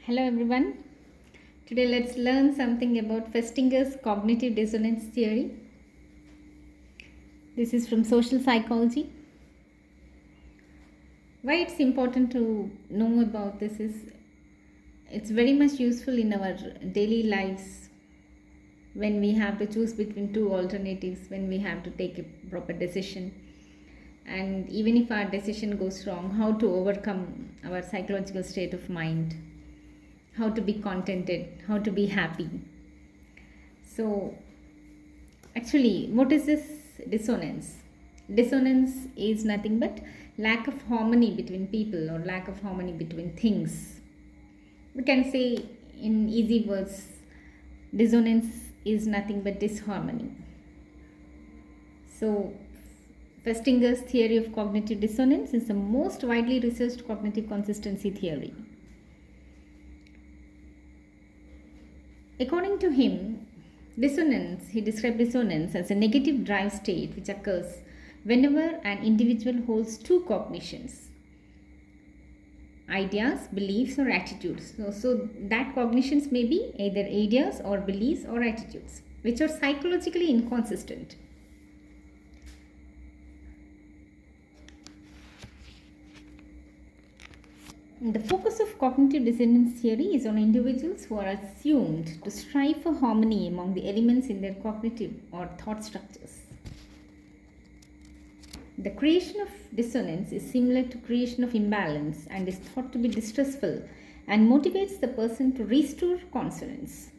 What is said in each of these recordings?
Hello everyone. Today let's learn something about Festingers' cognitive dissonance theory. This is from social psychology. Why it's important to know about this is it's very much useful in our daily lives when we have to choose between two alternatives, when we have to take a proper decision. And even if our decision goes wrong, how to overcome our psychological state of mind, how to be contented, how to be happy. So, actually, what is this dissonance? Dissonance is nothing but lack of harmony between people or lack of harmony between things. We can say in easy words, dissonance is nothing but disharmony. So, Festinger's theory of cognitive dissonance is the most widely researched cognitive consistency theory. According to him, he described dissonance as a negative drive state which occurs whenever an individual holds two cognitions, ideas, beliefs, or attitudes. So that cognitions may be either ideas or beliefs or attitudes which are psychologically inconsistent. The focus of cognitive dissonance theory is on individuals who are assumed to strive for harmony among the elements in their cognitive or thought structures. The creation of dissonance is similar to creation of imbalance and is thought to be distressful and motivates the person to restore consonance.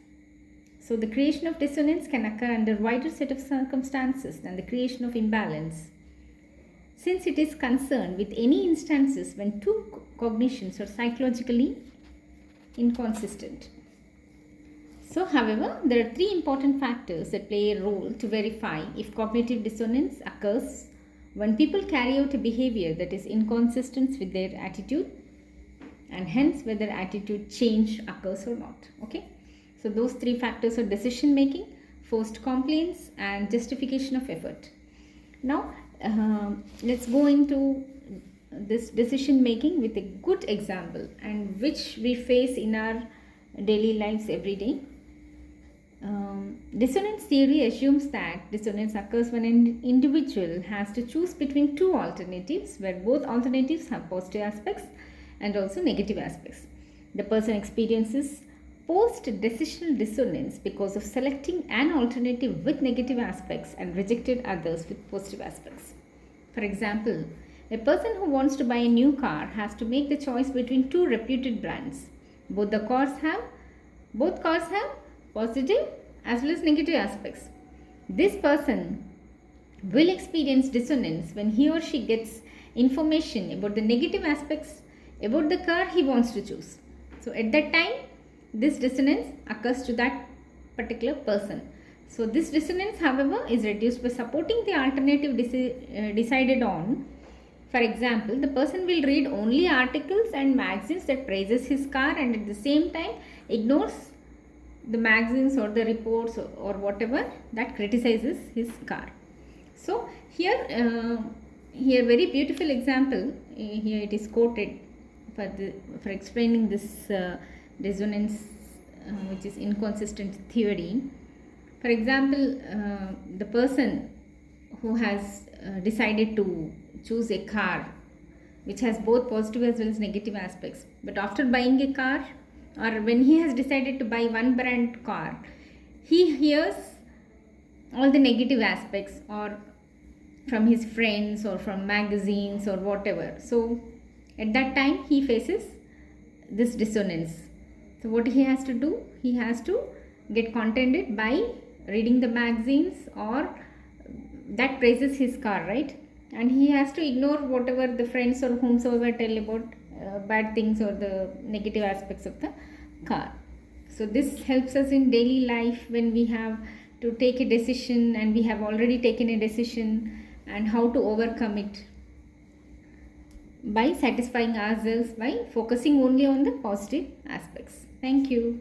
So the creation of dissonance can occur under a wider set of circumstances than the creation of imbalance, since it is concerned with any instances when two cognitions are psychologically inconsistent. So, however, there are three important factors that play a role to verify if cognitive dissonance occurs when people carry out a behavior that is inconsistent with their attitude, and hence whether attitude change occurs or not. Okay, so those three factors are decision making, forced compliance, and justification of effort. Now, let's go into this decision making with a good example and which we face in our daily lives every day. Dissonance theory assumes that dissonance occurs when an individual has to choose between two alternatives where both alternatives have positive aspects and also negative aspects. The person experiences post-decisional dissonance because of selecting an alternative with negative aspects and rejected others with positive aspects. For example, a person who wants to buy a new car has to make the choice between two reputed brands. Both cars have positive as well as negative aspects. This person will experience dissonance when he or she gets information about the negative aspects about the car he wants to choose. So at that time, this dissonance occurs to that particular person. So this dissonance, however, is reduced by supporting the alternative decided on. For example, the person will read only articles and magazines that praises his car and at the same time ignores the magazines or the reports or whatever that criticizes his car. So here very beautiful example, here it is quoted for explaining this dissonance which is inconsistent theory. For example, the person who has decided to choose a car which has both positive as well as negative aspects, but after buying a car or when he has decided to buy one brand car, he hears all the negative aspects or from his friends or from magazines or whatever. So at that time he faces this dissonance. So what he has to do? He has to get contented by reading the magazines or that praises his car, right? And he has to ignore whatever the friends or whomsoever tell about bad things or the negative aspects of the car. So this helps us in daily life when we have to take a decision and we have already taken a decision and how to overcome it by satisfying ourselves by focusing only on the positive aspects. Thank you.